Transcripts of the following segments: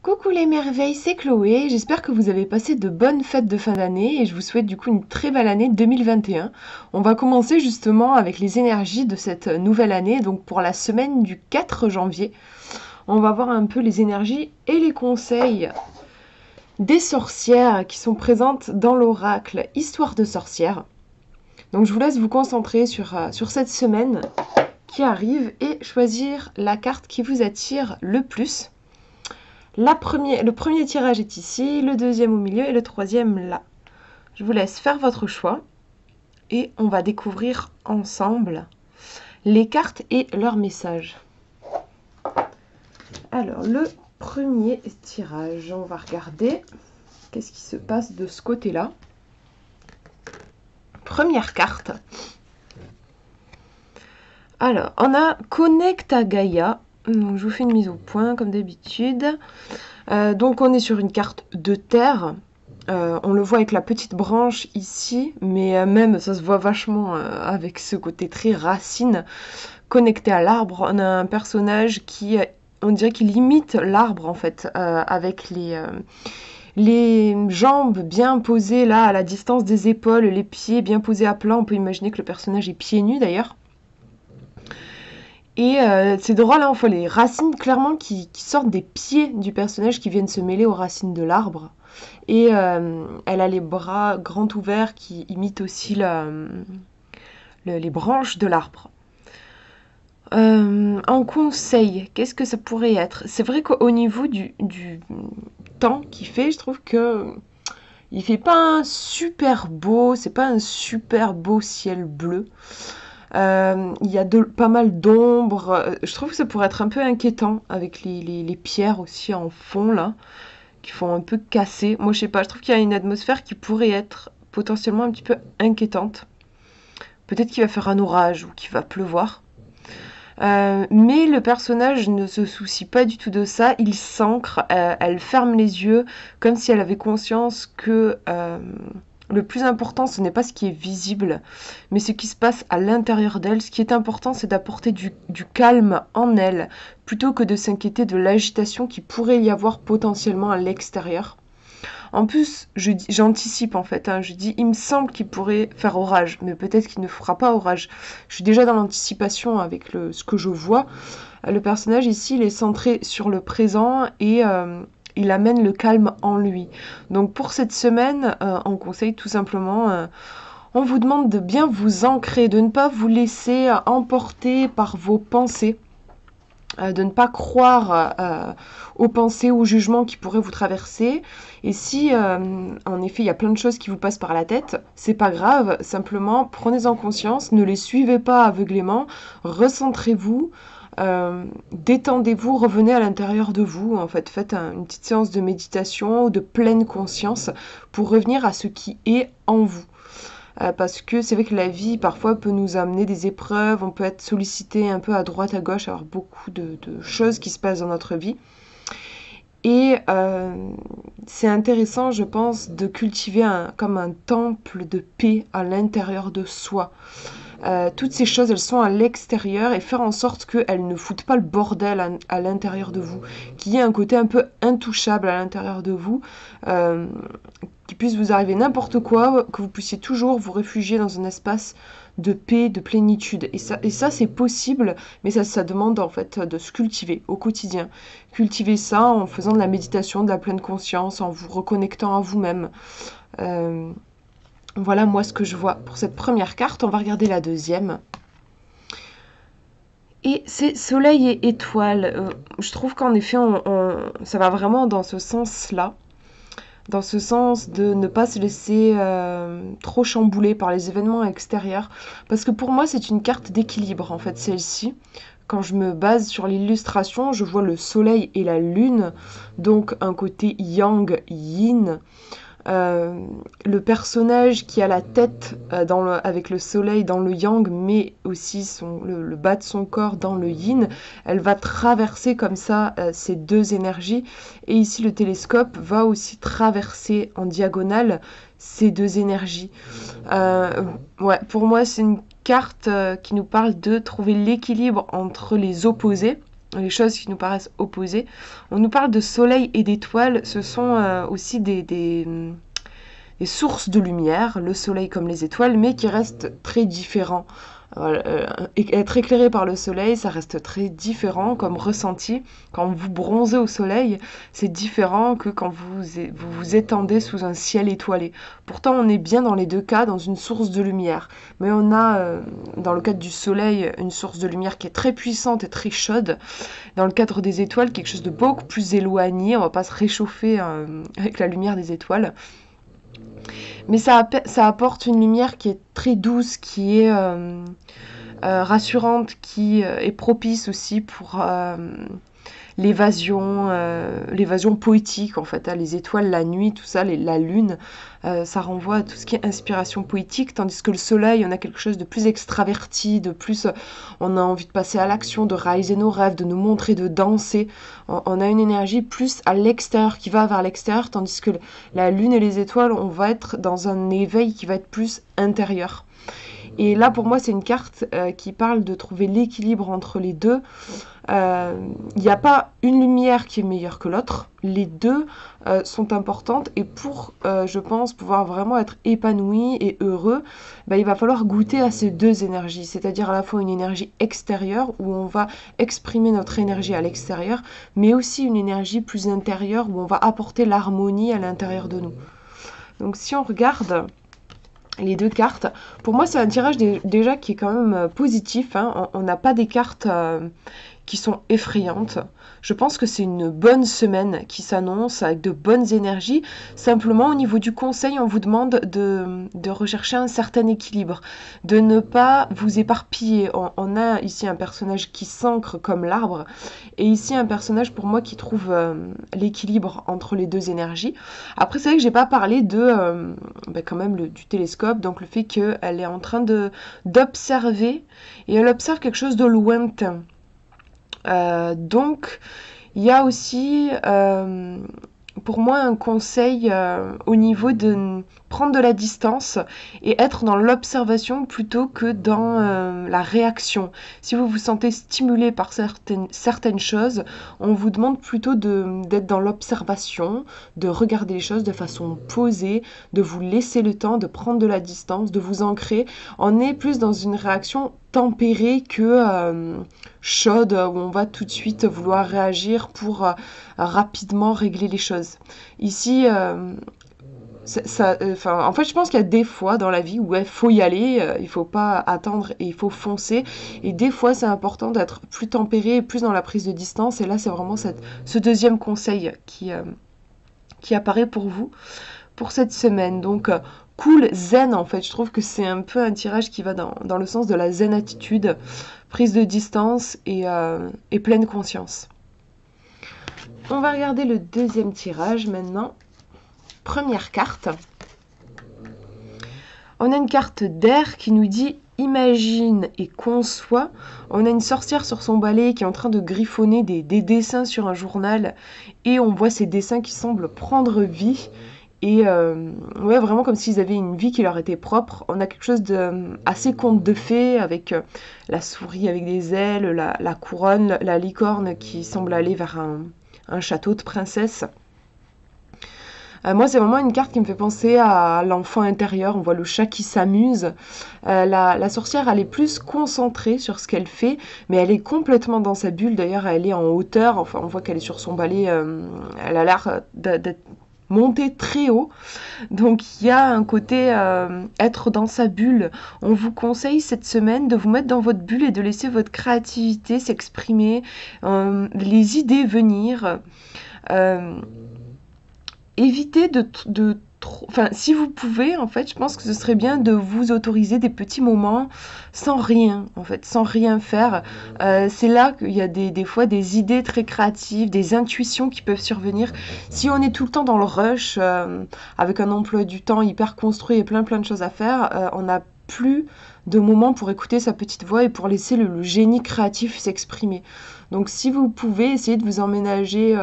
Coucou les merveilles, c'est Chloé, j'espère que vous avez passé de bonnes fêtes de fin d'année et je vous souhaite du coup une très belle année 2021. On va commencer justement avec les énergies de cette nouvelle année, donc pour la semaine du 4 janvier. On va voir un peu les énergies et les conseils des sorcières qui sont présentes dans l'oracle Histoire de sorcière. Donc je vous laisse vous concentrer sur cette semaine qui arrive et choisir la carte qui vous attire le plus. Le premier tirage est ici, le deuxième au milieu et le troisième là. Je vous laisse faire votre choix et on va découvrir ensemble les cartes et leurs messages. Alors, le premier tirage, on va regarder qu'est-ce qui se passe de ce côté-là. Première carte. Alors, on a Connect à Gaïa. Donc, je vous fais une mise au point comme d'habitude. Donc, on est sur une carte de terre. On le voit avec la petite branche ici, mais même ça se voit vachement avec ce côté très racine connecté à l'arbre. On a un personnage qui, on dirait qu'il imite l'arbre en fait, avec les jambes bien posées là à la distance des épaules, les pieds bien posés à plat. On peut imaginer que le personnage est pieds nus d'ailleurs. Et c'est drôle, hein, on voit les racines clairement qui sortent des pieds du personnage qui viennent se mêler aux racines de l'arbre. Et elle a les bras grands ouverts qui imitent aussi les branches de l'arbre. En conseil, qu'est-ce que ça pourrait être? C'est vrai qu'au niveau du temps qu'il fait, je trouve que il fait pas un super beau, c'est pas un super beau ciel bleu. Il y a pas mal d'ombre. Je trouve que ça pourrait être un peu inquiétant avec les pierres aussi en fond là, qui font un peu casser. Moi, je sais pas, je trouve qu'il y a une atmosphère qui pourrait être potentiellement un petit peu inquiétante. Peut-être qu'il va faire un orage ou qu'il va pleuvoir. Mais le personnage ne se soucie pas du tout de ça. Il s'ancre, elle ferme les yeux, comme si elle avait conscience que le plus important, ce n'est pas ce qui est visible, mais ce qui se passe à l'intérieur d'elle. Ce qui est important, c'est d'apporter du calme en elle, plutôt que de s'inquiéter de l'agitation qui pourrait y avoir potentiellement à l'extérieur. En plus, j'anticipe en fait, hein, je dis, il me semble qu'il pourrait faire orage, mais peut-être qu'il ne fera pas orage. Je suis déjà dans l'anticipation avec ce que je vois. Le personnage ici, il est centré sur le présent et il amène le calme en lui. Donc pour cette semaine, on conseille tout simplement, on vous demande de bien vous ancrer, de ne pas vous laisser emporter par vos pensées. De ne pas croire aux pensées, aux jugements qui pourraient vous traverser. Et si, en effet, il y a plein de choses qui vous passent par la tête, c'est pas grave, simplement prenez-en conscience, ne les suivez pas aveuglément, recentrez-vous, détendez-vous, revenez à l'intérieur de vous, en fait, faites une petite séance de méditation ou de pleine conscience pour revenir à ce qui est en vous. Parce que c'est vrai que la vie parfois peut nous amener des épreuves, on peut être sollicité un peu à droite à gauche, avoir beaucoup de choses qui se passent dans notre vie. Et c'est intéressant, je pense, de cultiver comme un temple de paix à l'intérieur de soi. Toutes ces choses, elles sont à l'extérieur et faire en sorte qu'elles ne foutent pas le bordel à l'intérieur de vous, qu'il y ait un côté un peu intouchable à l'intérieur de vous, qu'il puisse vous arriver n'importe quoi, que vous puissiez toujours vous réfugier dans un espace de paix, de plénitude. Et ça c'est possible, mais ça demande en fait de se cultiver au quotidien. Cultiver ça en faisant de la méditation, de la pleine conscience, en vous reconnectant à vous-même. Voilà moi ce que je vois pour cette première carte. On va regarder la deuxième. Et c'est soleil et étoile. Je trouve qu'en effet, ça va vraiment dans ce sens-là. Dans ce sens de ne pas se laisser trop chambouler par les événements extérieurs. Parce que pour moi, c'est une carte d'équilibre, en fait, celle-ci. Quand je me base sur l'illustration, je vois le soleil et la lune, donc un côté yang, yin. Le personnage qui a la tête avec le soleil dans le yang, mais aussi le bas de son corps dans le yin, elle va traverser comme ça ces deux énergies. Et ici, le télescope va aussi traverser en diagonale ces deux énergies. Ouais, pour moi, c'est une carte qui nous parle de trouver l'équilibre entre les opposés. les choses qui nous paraissent opposées. On nous parle de soleil et d'étoiles, ce sont aussi des sources de lumière, le soleil comme les étoiles, mais qui restent très différents. Être éclairé par le soleil, ça reste très différent comme ressenti. Quand vous bronzez au soleil, c'est différent que quand vous étendez sous un ciel étoilé. Pourtant, on est bien dans les deux cas, dans une source de lumière. Mais on a, dans le cadre du soleil, une source de lumière qui est très puissante et très chaude. Dans le cadre des étoiles, quelque chose de beaucoup plus éloigné. On va pas se réchauffer avec la lumière des étoiles. Mais ça apporte une lumière qui est très douce, qui est rassurante, qui est propice aussi pour l'évasion poétique en fait. Hein, les étoiles, la nuit, tout ça, la lune, ça renvoie à tout ce qui est inspiration poétique, tandis que le soleil, on a quelque chose de plus extraverti, de plus, on a envie de passer à l'action, de réaliser nos rêves, de nous montrer, de danser. On a une énergie plus à l'extérieur, qui va vers l'extérieur, tandis que la lune et les étoiles, on va être dans un éveil qui va être plus intérieur. Et là, pour moi, c'est une carte qui parle de trouver l'équilibre entre les deux. Il n'y a pas une lumière qui est meilleure que l'autre. Les deux sont importantes. Et pour, je pense, pouvoir vraiment être épanoui et heureux, il va falloir goûter à ces deux énergies. C'est-à-dire à la fois une énergie extérieure où on va exprimer notre énergie à l'extérieur, mais aussi une énergie plus intérieure où on va apporter l'harmonie à l'intérieur de nous. Donc si on regarde les deux cartes, pour moi c'est un tirage déjà qui est quand même positif, hein. On n'a pas des cartes qui sont effrayantes. Je pense que c'est une bonne semaine qui s'annonce avec de bonnes énergies. Simplement au niveau du conseil, on vous demande de rechercher un certain équilibre, de ne pas vous éparpiller. On a ici un personnage qui s'ancre comme l'arbre et ici un personnage pour moi qui trouve l'équilibre entre les deux énergies. Après c'est vrai que j'ai pas parlé de quand même du télescope, donc le fait qu'elle est en train d'observer et elle observe quelque chose de lointain. Donc, il y a aussi pour moi un conseil au niveau de prendre de la distance et être dans l'observation plutôt que dans la réaction. Si vous vous sentez stimulé par certaines choses, on vous demande plutôt d'être dans l'observation, de regarder les choses de façon posée, de vous laisser le temps, de prendre de la distance, de vous ancrer. On est plus dans une réaction tempérée que chaude, où on va tout de suite vouloir réagir pour rapidement régler les choses. Ici, en fait, je pense qu'il y a des fois dans la vie où il faut y aller, il faut pas attendre et il faut foncer. Et des fois, c'est important d'être plus tempéré, plus dans la prise de distance. Et là, c'est vraiment ce deuxième conseil qui apparaît pour vous pour cette semaine. Donc, cool, zen en fait. Je trouve que c'est un peu un tirage qui va dans le sens de la zen attitude, prise de distance et pleine conscience. On va regarder le deuxième tirage maintenant. Première carte. On a une carte d'air qui nous dit imagine et conçoit. On a une sorcière sur son balai qui est en train de griffonner des dessins sur un journal et on voit ces dessins qui semblent prendre vie. Et ouais, vraiment comme s'ils avaient une vie qui leur était propre. On a quelque chose de assez conte de fées avec la souris avec des ailes, la couronne, la licorne qui semble aller vers un château de princesse. Moi, c'est vraiment une carte qui me fait penser à l'enfant intérieur. On voit le chat qui s'amuse. La sorcière, elle est plus concentrée sur ce qu'elle fait, mais elle est complètement dans sa bulle. D'ailleurs, elle est en hauteur. Enfin, on voit qu'elle est sur son balai. Elle a l'air d'être montée très haut. Donc, il y a un côté être dans sa bulle. On vous conseille cette semaine de vous mettre dans votre bulle et de laisser votre créativité s'exprimer, les idées venir. Évitez de trop... Enfin, si vous pouvez, en fait, je pense que ce serait bien de vous autoriser des petits moments sans rien, en fait, sans rien faire. C'est là qu'il y a des fois des idées très créatives, des intuitions qui peuvent survenir. Si on est tout le temps dans le rush, avec un emploi du temps hyper construit et plein de choses à faire, on n'a plus de moments pour écouter sa petite voix et pour laisser le génie créatif s'exprimer. Donc, si vous pouvez, essayer de vous emménager...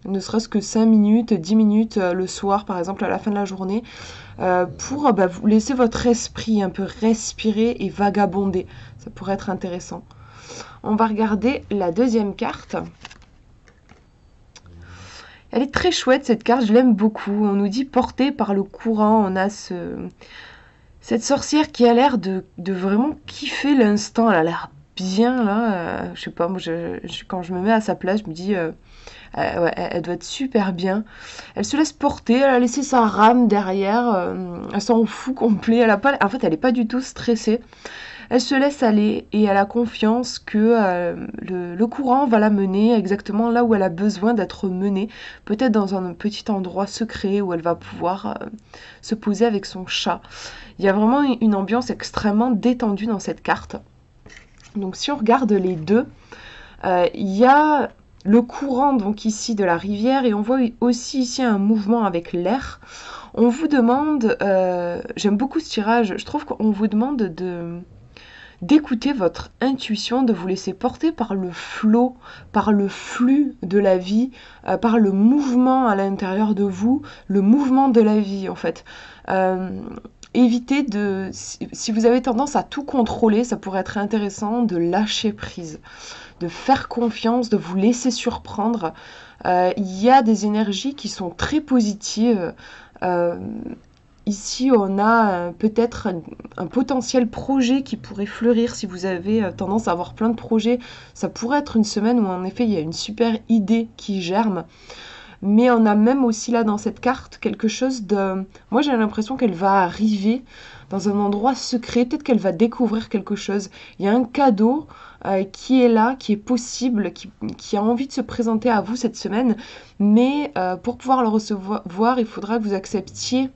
ne serait-ce que 5 minutes, 10 minutes le soir, par exemple, à la fin de la journée, pour vous laisser votre esprit un peu respirer et vagabonder. Ça pourrait être intéressant. On va regarder la deuxième carte. Elle est très chouette cette carte, je l'aime beaucoup. On nous dit portée par le courant. On a cette sorcière qui a l'air de vraiment kiffer l'instant. Elle a l'air bien là. Je sais pas, moi quand je me mets à sa place, je me dis ouais, elle doit être super bien. Elle se laisse porter, elle a laissé sa rame derrière. Elle s'en fout complet. En fait, elle est pas du tout stressée. Elle se laisse aller et elle a confiance que le courant va la mener exactement là où elle a besoin d'être menée, peut-être dans un petit endroit secret où elle va pouvoir se poser avec son chat. Il y a vraiment une ambiance extrêmement détendue dans cette carte. Donc si on regarde les deux, il y a le courant donc ici de la rivière et on voit aussi ici un mouvement avec l'air. On vous demande, j'aime beaucoup ce tirage, je trouve qu'on vous demande d'écouter votre intuition, de vous laisser porter par le flot, par le flux de la vie, par le mouvement à l'intérieur de vous, le mouvement de la vie en fait. Évitez si vous avez tendance à tout contrôler, ça pourrait être intéressant de lâcher prise, de faire confiance, de vous laisser surprendre. Il y a des énergies qui sont très positives. Ici, on a peut-être un potentiel projet qui pourrait fleurir si vous avez tendance à avoir plein de projets. Ça pourrait être une semaine où en effet il y a une super idée qui germe. Mais on a même aussi là dans cette carte quelque chose de... Moi j'ai l'impression qu'elle va arriver dans un endroit secret, peut-être qu'elle va découvrir quelque chose. Il y a un cadeau qui est là, qui est possible, qui a envie de se présenter à vous cette semaine. Mais pour pouvoir le recevoir, il faudra que vous acceptiez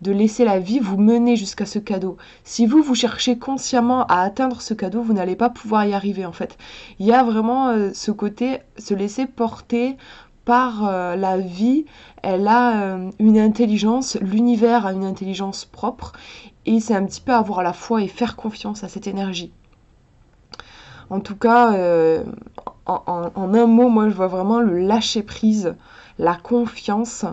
de laisser la vie vous mener jusqu'à ce cadeau. Si vous cherchez consciemment à atteindre ce cadeau, vous n'allez pas pouvoir y arriver en fait. Il y a vraiment ce côté, se laisser porter par la vie. Elle a une intelligence, l'univers a une intelligence propre et c'est un petit peu avoir la foi et faire confiance à cette énergie. En tout cas, en un mot, moi je vois vraiment le lâcher prise, la confiance.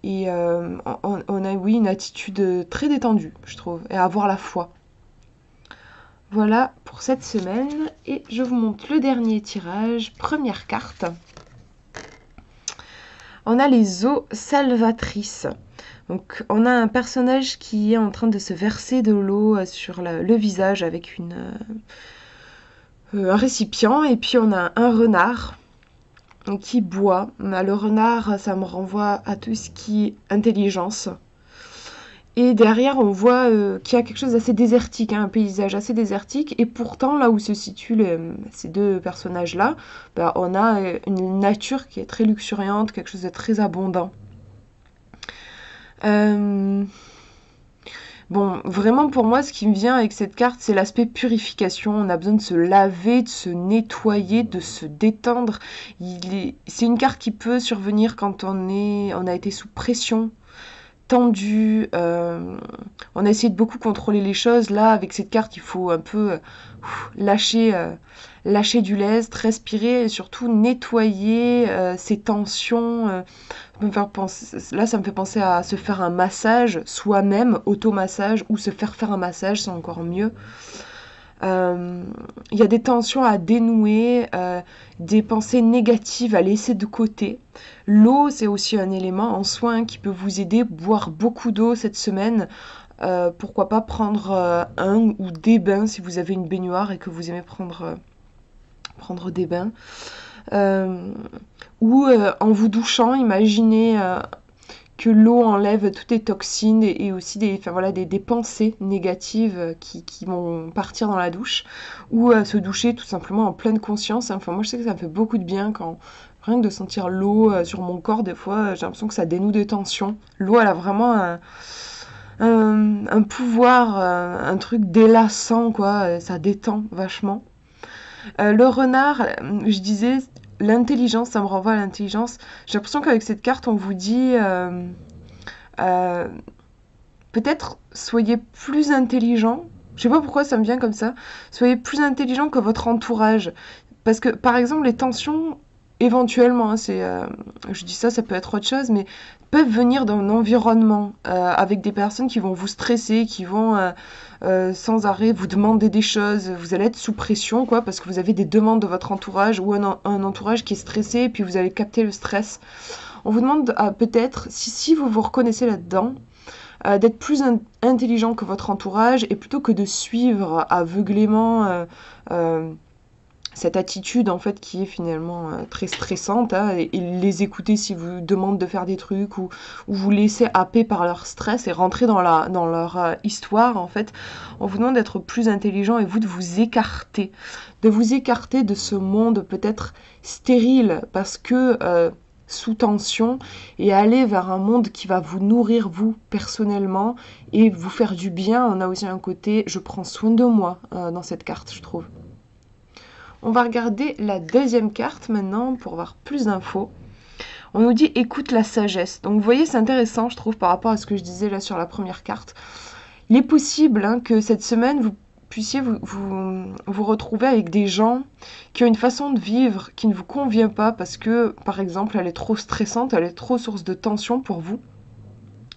Et on a, oui, une attitude très détendue, je trouve, et avoir la foi. Voilà pour cette semaine, et je vous montre le dernier tirage, première carte. On a les eaux salvatrices. Donc on a un personnage qui est en train de se verser de l'eau sur le visage avec un récipient, et puis on a un renard qui boit. Le renard, ça me renvoie à tout ce qui est intelligence. Et derrière, on voit qu'il y a quelque chose d'assez désertique, un paysage assez désertique. Et pourtant, là où se situent ces deux personnages-là, on a une nature qui est très luxuriante, quelque chose de très abondant. Bon, vraiment pour moi, ce qui me vient avec cette carte, c'est l'aspect purification. On a besoin de se laver, de se nettoyer, de se détendre. C'est une carte qui peut survenir quand on a été sous pression, tendu. On a essayé de beaucoup contrôler les choses. Là, avec cette carte, il faut un peu lâcher du lest, respirer et surtout nettoyer ces tensions. Là, ça me fait penser à se faire un massage soi-même, automassage, ou se faire un massage, c'est encore mieux. Il y a des tensions à dénouer, des pensées négatives à laisser de côté. L'eau, c'est aussi un élément en soin qui peut vous aider. Boire beaucoup d'eau cette semaine. Pourquoi pas prendre un ou des bains si vous avez une baignoire et que vous aimez prendre des bains. Ou en vous douchant, imaginez que l'eau enlève toutes les toxines et aussi des pensées négatives qui vont partir dans la douche, ou se doucher tout simplement en pleine conscience. Enfin, moi je sais que ça me fait beaucoup de bien rien que de sentir l'eau sur mon corps, des fois j'ai l'impression que ça dénoue des tensions. L'eau, elle a vraiment un pouvoir, un truc délassant, quoi, ça détend vachement. Le renard, je disais, l'intelligence, ça me renvoie à l'intelligence. J'ai l'impression qu'avec cette carte, on vous dit peut-être soyez plus intelligent. Je sais pas pourquoi ça me vient comme ça. Soyez plus intelligent que votre entourage. Parce que, par exemple, les tensions, éventuellement, hein, je dis ça, ça peut être autre chose, mais peuvent venir d'un environnement avec des personnes qui vont vous stresser, qui vont sans arrêt vous demander des choses. Vous allez être sous pression, quoi, parce que vous avez des demandes de votre entourage ou un entourage qui est stressé, et puis vous allez capter le stress. On vous demande peut-être, si vous vous reconnaissez là-dedans, d'être plus intelligent que votre entourage et plutôt que de suivre aveuglément cette attitude en fait qui est finalement très stressante, hein, et les écouter si vous demandent de faire des trucs ou vous laisser happer par leur stress et rentrer dans leur histoire en fait. On vous demande d'être plus intelligent et vous de vous écarter de ce monde peut-être stérile parce que sous tension et aller vers un monde qui va vous nourrir vous personnellement et vous faire du bien. On a aussi un côté je prends soin de moi dans cette carte, je trouve. On va regarder la deuxième carte maintenant pour avoir plus d'infos. On nous dit écoute la sagesse. Donc vous voyez, c'est intéressant, je trouve, par rapport à ce que je disais là sur la première carte. Il est possible hein, que cette semaine, vous puissiez vous retrouver avec des gens qui ont une façon de vivre qui ne vous convient pas parce que, par exemple, elle est trop stressante, elle est trop source de tension pour vous.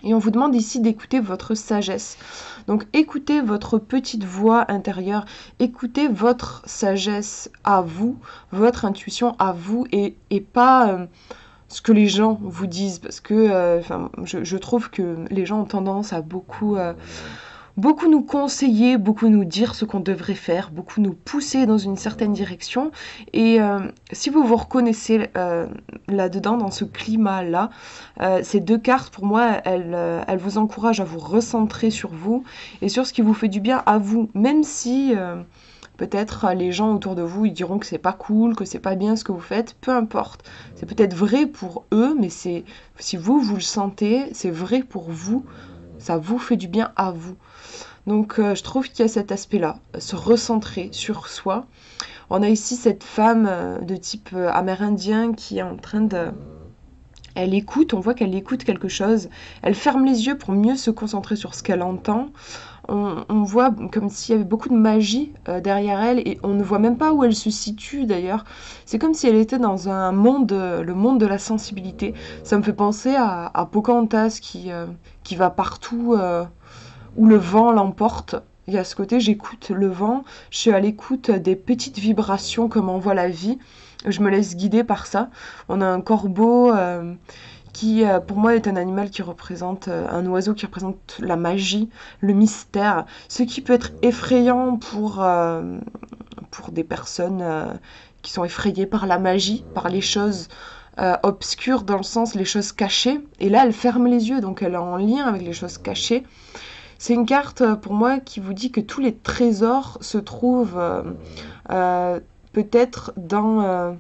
Et on vous demande ici d'écouter votre sagesse. Donc écoutez votre petite voix intérieure, écoutez votre sagesse à vous, votre intuition à vous et pas ce que les gens vous disent. Parce que je trouve que les gens ont tendance à beaucoup nous conseiller, beaucoup nous dire ce qu'on devrait faire, beaucoup nous pousser dans une certaine direction. Et si vous vous reconnaissez là-dedans, dans ce climat-là, ces deux cartes, pour moi, elles vous encouragent à vous recentrer sur vous et sur ce qui vous fait du bien à vous, même si peut-être les gens autour de vous, ils diront que c'est pas cool, que c'est pas bien ce que vous faites, peu importe. C'est peut-être vrai pour eux, mais si vous le sentez, c'est vrai pour vous, ça vous fait du bien à vous. Donc je trouve qu'il y a cet aspect-là, se recentrer sur soi. On a ici cette femme de type amérindien qui est en train de... Elle écoute, on voit qu'elle écoute quelque chose. Elle ferme les yeux pour mieux se concentrer sur ce qu'elle entend. On voit comme s'il y avait beaucoup de magie derrière elle et on ne voit même pas où elle se situe d'ailleurs. C'est comme si elle était dans un monde, le monde de la sensibilité. Ça me fait penser à Pocahontas qui va partout où le vent l'emporte. Il y a ce côté, j'écoute le vent, je suis à l'écoute des petites vibrations comme envoie la vie. Je me laisse guider par ça. On a un corbeau qui, pour moi, est un animal qui représente, un oiseau qui représente la magie, le mystère, ce qui peut être effrayant pour des personnes qui sont effrayées par la magie, par les choses obscures, dans le sens les choses cachées. Et là, elle ferme les yeux, donc elle est en lien avec les choses cachées. C'est une carte, pour moi, qui vous dit que tous les trésors se trouvent peut-être dans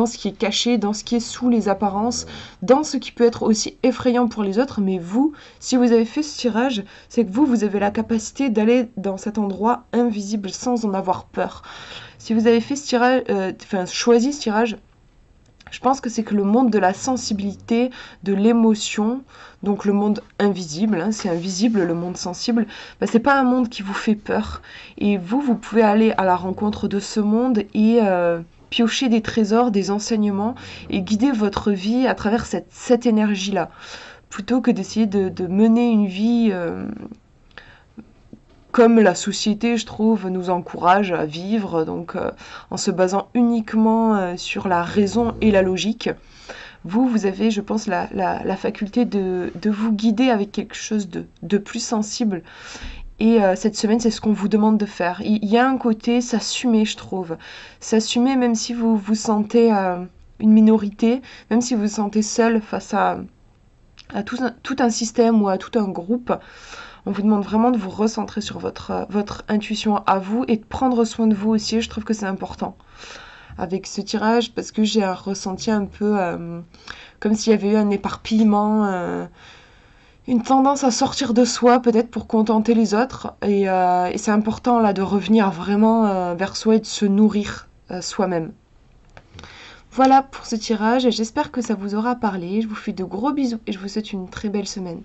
ce qui est caché, dans ce qui est sous les apparences, dans ce qui peut être aussi effrayant pour les autres. Mais vous, si vous avez fait ce tirage, c'est que vous avez la capacité d'aller dans cet endroit invisible sans en avoir peur. Si vous avez fait ce tirage, choisi ce tirage, je pense que c'est que le monde de la sensibilité, de l'émotion, donc le monde invisible, hein, c'est invisible le monde sensible, c'est pas un monde qui vous fait peur. Et vous pouvez aller à la rencontre de ce monde et piocher des trésors, des enseignements et guider votre vie à travers cette énergie-là. Plutôt que d'essayer de mener une vie comme la société, je trouve, nous encourage à vivre, donc en se basant uniquement sur la raison et la logique. Vous avez, je pense, la faculté de vous guider avec quelque chose de plus sensible. Et cette semaine, c'est ce qu'on vous demande de faire. Il y a un côté s'assumer, je trouve. S'assumer même si vous vous sentez une minorité, même si vous vous sentez seul face à tout un système ou à tout un groupe. On vous demande vraiment de vous recentrer sur votre intuition à vous et de prendre soin de vous aussi. Je trouve que c'est important avec ce tirage parce que j'ai ressenti un peu comme s'il y avait eu un éparpillement, une tendance à sortir de soi peut-être pour contenter les autres. Et c'est important là de revenir vraiment vers soi et de se nourrir soi-même. Voilà pour ce tirage. J'espère que ça vous aura parlé. Je vous fais de gros bisous et je vous souhaite une très belle semaine.